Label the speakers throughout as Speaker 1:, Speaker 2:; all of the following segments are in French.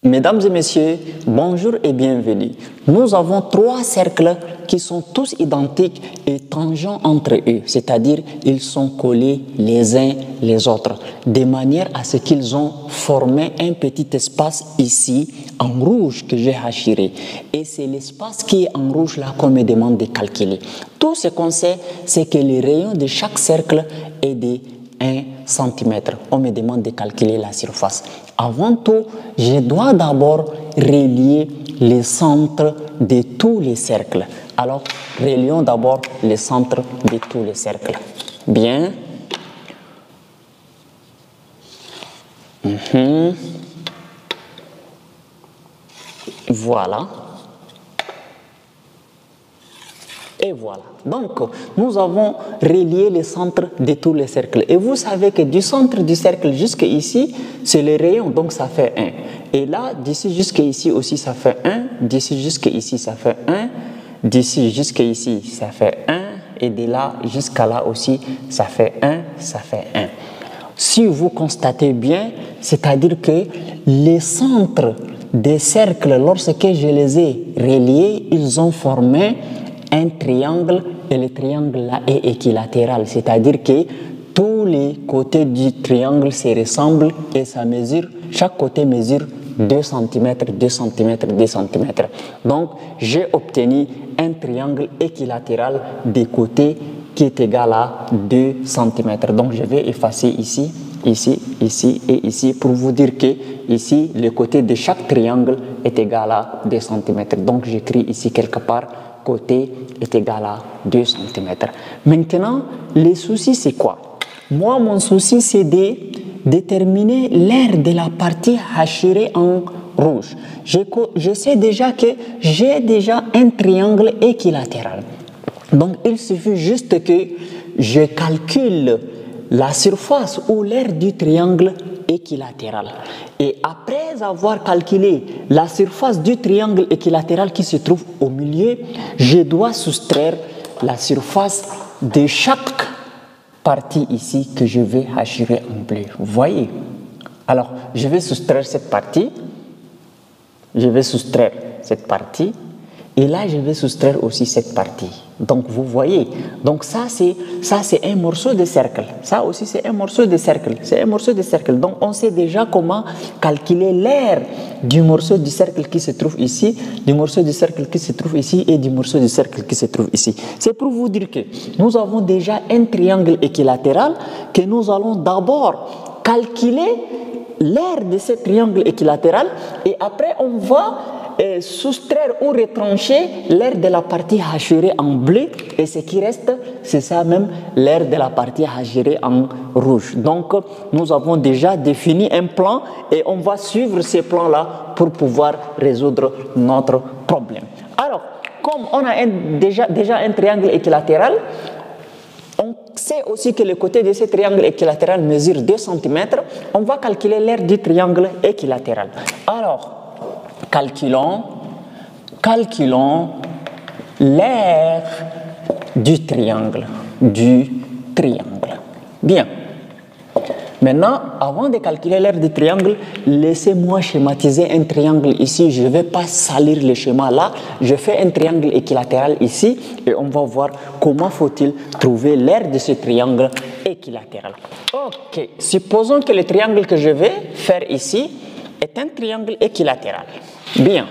Speaker 1: Mesdames et messieurs, bonjour et bienvenue. Nous avons trois cercles qui sont tous identiques et tangents entre eux, c'est-à-dire ils sont collés les uns les autres, de manière à ce qu'ils ont formé un petit espace ici en rouge que j'ai hachiré. Et c'est l'espace qui est en rouge là qu'on me demande de calculer. Tout ce qu'on sait, c'est que le rayon de chaque cercle est de 1 cm. On me demande de calculer la surface. Avant tout, je dois d'abord relier les centres de tous les cercles. Alors, relions d'abord les centres de tous les cercles. Bien. Voilà. Et voilà. Donc, nous avons relié les centres de tous les cercles. Et vous savez que du centre du cercle jusqu'ici, c'est le rayon, donc ça fait 1. Et là, d'ici jusqu'ici aussi, ça fait 1. D'ici jusqu'ici, ça fait 1. D'ici jusqu'ici, ça fait 1. Et de là jusqu'à là aussi, ça fait 1, ça fait 1. Si vous constatez bien, c'est-à-dire que les centres des cercles, lorsque je les ai reliés, ils ont formé un triangle et le triangle là est équilatéral, c'est-à-dire que tous les côtés du triangle se ressemblent et ça mesure, chaque côté mesure 2 cm, 2 cm, 2 cm. Donc j'ai obtenu un triangle équilatéral des côtés qui est égal à 2 cm. Donc je vais effacer ici, ici, ici et ici pour vous dire que ici le côté de chaque triangle est égal à 2 cm. Donc j'écris ici quelque part côté est égal à 2 cm. Maintenant, le souci c'est quoi? Moi, mon souci c'est de déterminer l'aire de la partie hachirée en rouge. Je sais déjà que j'ai déjà un triangle équilatéral. Donc, il suffit juste que je calcule la surface ou l'aire du triangle équilatéral. Et après avoir calculé la surface du triangle équilatéral qui se trouve au milieu, je dois soustraire la surface de chaque partie ici que je vais hachirer en bleu. Vous voyez? Alors, je vais soustraire cette partie. Je vais soustraire cette partie. Et là, je vais soustraire aussi cette partie. Donc, vous voyez. Donc, ça, c'est un morceau de cercle. Ça aussi, c'est un morceau de cercle. C'est un morceau de cercle. Donc, on sait déjà comment calculer l'aire du morceau du cercle qui se trouve ici, du morceau du cercle qui se trouve ici et du morceau du cercle qui se trouve ici. C'est pour vous dire que nous avons déjà un triangle équilatéral que nous allons d'abord calculer l'aire de ce triangle équilatéral et après, on va soustraire ou retrancher l'aire de la partie hachirée en bleu et ce qui reste, c'est ça même, l'aire de la partie hachirée en rouge. Donc, nous avons déjà défini un plan et on va suivre ces plans-là pour pouvoir résoudre notre problème. Alors, comme on a déjà un triangle équilatéral, on sait aussi que le côté de ce triangle équilatéral mesure 2 cm, on va calculer l'aire du triangle équilatéral. Alors, calculons l'aire du triangle. Bien. Maintenant, avant de calculer l'aire du triangle, laissez-moi schématiser un triangle ici. Je ne vais pas salir le schéma là. Je fais un triangle équilatéral ici et on va voir comment faut-il trouver l'aire de ce triangle équilatéral. Ok, supposons que le triangle que je vais faire ici est un triangle équilatéral. Bien.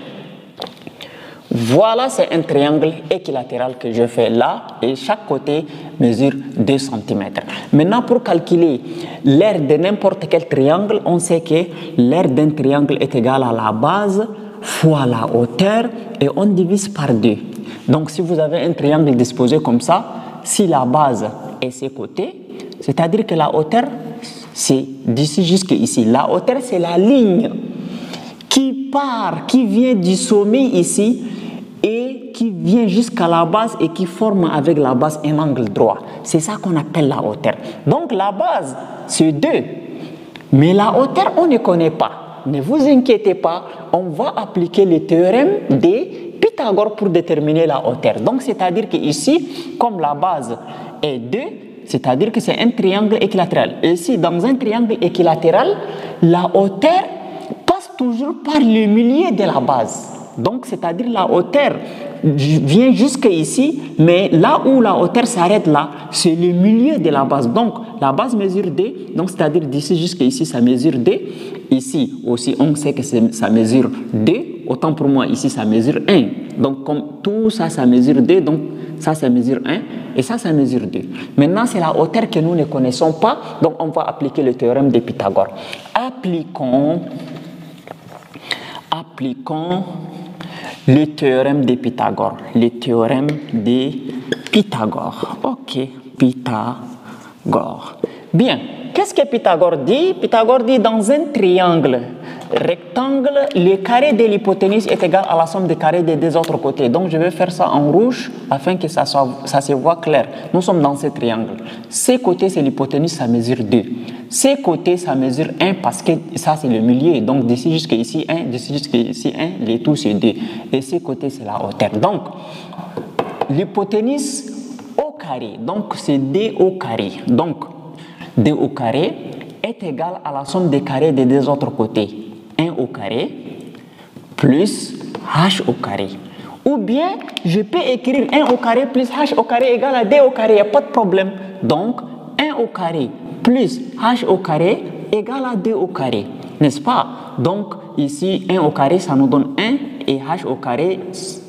Speaker 1: Voilà, c'est un triangle équilatéral que je fais là et chaque côté mesure 2 cm. Maintenant, pour calculer l'aire de n'importe quel triangle, on sait que l'aire d'un triangle est égale à la base fois la hauteur et on divise par 2. Donc, si vous avez un triangle disposé comme ça, si la base est ses côtés, c'est-à-dire que la hauteur, c'est d'ici jusqu'ici. La hauteur, c'est la ligne qui vient du sommet ici et qui vient jusqu'à la base et qui forme avec la base un angle droit. C'est ça qu'on appelle la hauteur. Donc la base, c'est 2. Mais la hauteur, on ne connaît pas. Ne vous inquiétez pas, on va appliquer le théorème de Pythagore pour déterminer la hauteur. Donc c'est-à-dire qu'ici, comme la base est 2, c'est-à-dire que c'est un triangle équilatéral. Et ici, dans un triangle équilatéral, la hauteur passe toujours par le milieu de la base. Donc, c'est-à-dire la hauteur vient jusqu'ici, mais là où la hauteur s'arrête là, c'est le milieu de la base. Donc, la base mesure D, donc c'est-à-dire d'ici jusqu'ici, ça mesure D. Ici aussi, on sait que ça mesure D. Autant pour moi, ici, ça mesure 1. Donc, comme tout ça, ça mesure D, donc ça mesure 1 et ça mesure 2. Maintenant, c'est la hauteur que nous ne connaissons pas, donc on va appliquer le théorème de Pythagore. Appliquons le théorème de Pythagore. Le théorème de Pythagore. Ok, Pythagore. Bien, qu'est-ce que Pythagore dit? Pythagore dit dans un triangle rectangle, le carré de l'hypoténuse est égal à la somme des carrés des deux autres côtés. Donc, je vais faire ça en rouge afin que ça se voit clair. Nous sommes dans ce triangle. Ces côtés, c'est l'hypoténuse, ça mesure 2. Ces côtés, ça mesure 1 parce que ça, c'est le milieu. Donc, d'ici jusqu'ici 1, d'ici jusqu'ici 1, les tout, c'est 2. Et ces côtés, c'est la hauteur. Donc, l'hypoténuse au carré, donc c'est D au carré. Donc, D au carré est égal à la somme des carrés des deux autres côtés. 1 au carré plus h au carré. Ou bien, je peux écrire 1 au carré plus h au carré égale à d au carré, il n'y a pas de problème. Donc, 1 au carré plus h au carré égale à d au carré, n'est-ce pas? Donc, ici, 1 au carré, ça nous donne 1, et h au carré,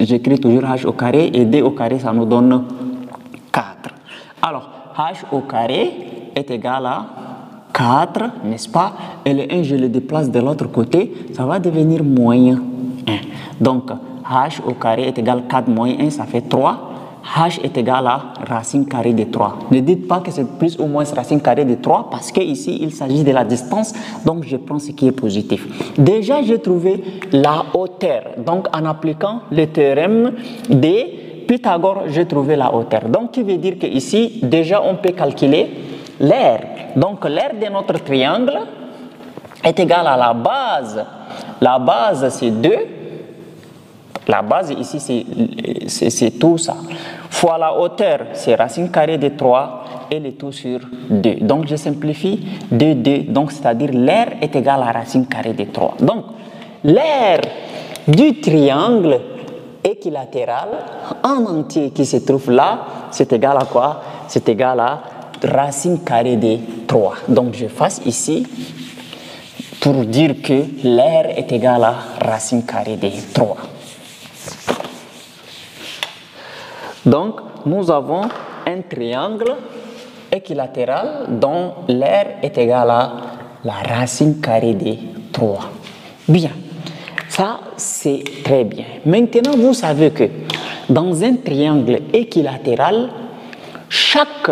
Speaker 1: j'écris toujours h au carré, et d au carré, ça nous donne 4. Alors, h au carré est égal à 4, n'est-ce pas? Et le 1, je le déplace de l'autre côté, ça va devenir moins 1. Donc, h au carré est égal à 4 moins 1, ça fait 3. H est égal à racine carrée de 3. Ne dites pas que c'est plus ou moins racine carrée de 3 parce qu'ici, il s'agit de la distance, donc je prends ce qui est positif. Déjà, j'ai trouvé la hauteur. Donc, en appliquant le théorème de Pythagore, j'ai trouvé la hauteur. Donc, qui veut dire qu'ici, déjà, on peut calculer l'aire. Donc, l'aire de notre triangle est égale à la base. La base, c'est 2. La base, ici, c'est tout ça. Fois la hauteur, c'est racine carrée de 3 et le tout sur 2. Donc, je simplifie 2, 2. Donc, c'est-à-dire l'aire est égale à racine carrée de 3. Donc, l'aire du triangle équilatéral en entier qui se trouve là, c'est égal à quoi? C'est égal à racine carrée de 3. Donc, je fasse ici pour dire que l'aire est égal à racine carrée de 3. Donc, nous avons un triangle équilatéral dont l'aire est égal à la racine carrée de 3. Bien, ça c'est très bien. Maintenant, vous savez que dans un triangle équilatéral, chaque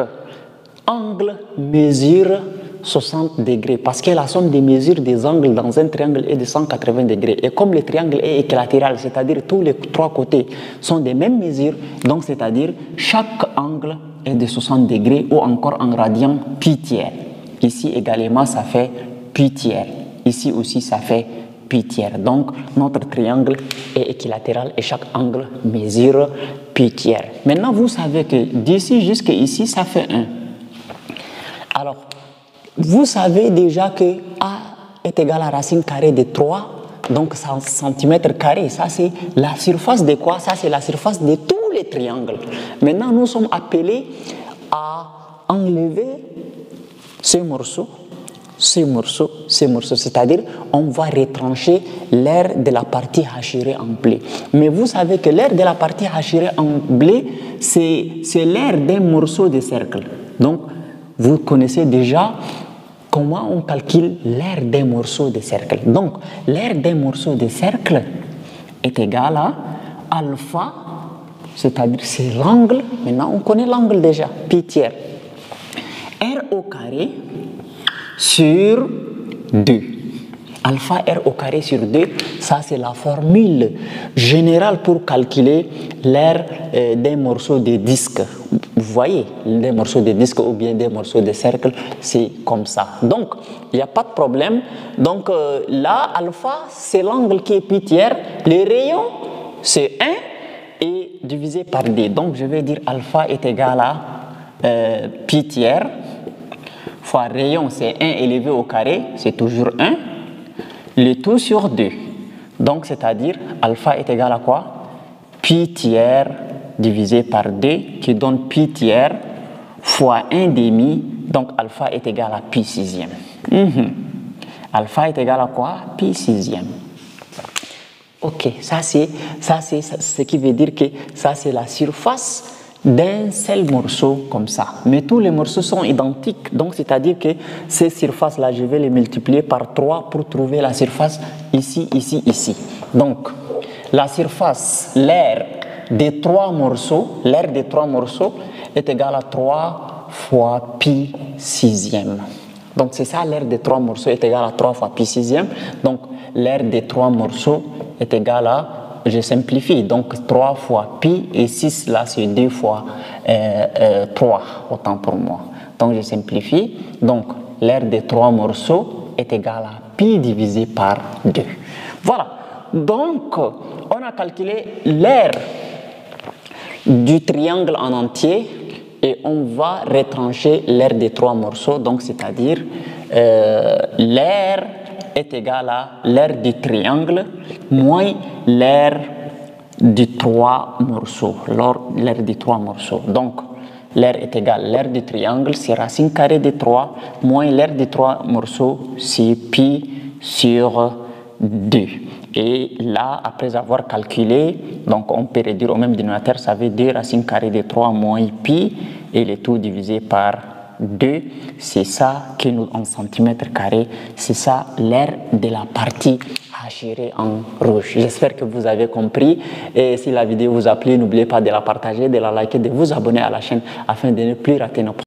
Speaker 1: angle mesure 60 degrés parce que la somme des mesures des angles dans un triangle est de 180 degrés. Et comme le triangle est équilatéral, c'est-à-dire tous les trois côtés sont des mêmes mesures, donc c'est-à-dire chaque angle est de 60 degrés ou encore en radian pi tiers. Ici également, ça fait pi tiers. Ici aussi, ça fait pi tiers. Donc, notre triangle est équilatéral et chaque angle mesure pi tiers. Maintenant, vous savez que d'ici jusqu'ici, ça fait 1. Alors, vous savez déjà que A est égal à racine carrée de 3, donc 100 cm². Ça, c'est la surface de quoi? Ça, c'est la surface de tous les triangles. Maintenant, nous sommes appelés à enlever ces morceaux, c'est-à-dire on va retrancher l'aire de la partie hachurée en blé. Mais vous savez que l'aire de la partie hachurée en blé, c'est l'aire d'un morceau de cercle. Donc, vous connaissez déjà comment on calcule l'aire d'un morceau de cercle. Donc, l'aire d'un morceau de cercle est égal à alpha, c'est-à-dire c'est l'angle. Maintenant, on connaît l'angle déjà, pi tiers. R au carré sur 2. Alpha R au carré sur 2, ça c'est la formule générale pour calculer l'aire d'un morceau de disque. Vous voyez, des morceaux de disque ou bien des morceaux de cercle, c'est comme ça. Donc, il n'y a pas de problème. Donc, là, alpha, c'est l'angle qui est pi tiers. Le rayon, c'est 1 et divisé par d. Donc, je vais dire alpha est égal à pi tiers fois rayon, c'est 1 élevé au carré, c'est toujours 1. le tout sur 2. Donc, c'est-à-dire, alpha est égal à quoi? Pi tiers divisé par 2, qui donne pi tiers fois 1 demi. Donc, alpha est égal à pi sixième. Alpha est égal à quoi? Pi sixième. Ok, ça c'est ce qui veut dire que ça c'est la surface d'un seul morceau comme ça. Mais tous les morceaux sont identiques. Donc, c'est-à-dire que ces surfaces-là, je vais les multiplier par 3 pour trouver la surface ici, ici, ici. Donc, la surface, l'aire des 3 morceaux, est égale à 3 fois pi sixième. Donc, c'est ça, l'aire des 3 morceaux est égale à 3 fois pi sixième. Donc, l'aire des 3 morceaux est égale à, je simplifie, donc 3 fois pi et 6 là c'est 2 fois 3, autant pour moi. Donc je simplifie, donc l'aire des 3 morceaux est égale à pi divisé par 2. Voilà, donc on a calculé l'aire du triangle en entier et on va retrancher l'aire des 3 morceaux, donc c'est-à-dire l'aire est égal à l'aire du triangle moins l'aire du 3 morceaux. L'aire du 3 morceaux. Donc, l'aire est égal à l'aire du triangle, c'est racine carrée de 3 moins l'aire des 3 morceaux, c'est pi sur 2. Et là, après avoir calculé, donc on peut réduire au même dénominateur, ça veut dire racine carrée de 3 moins pi et le tout divisé par 2, c'est ça que nous en centimètres carrés, c'est ça l'aire de la partie hachurée en rouge. J'espère que vous avez compris et si la vidéo vous a plu, n'oubliez pas de la partager, de la liker, de vous abonner à la chaîne afin de ne plus rater nos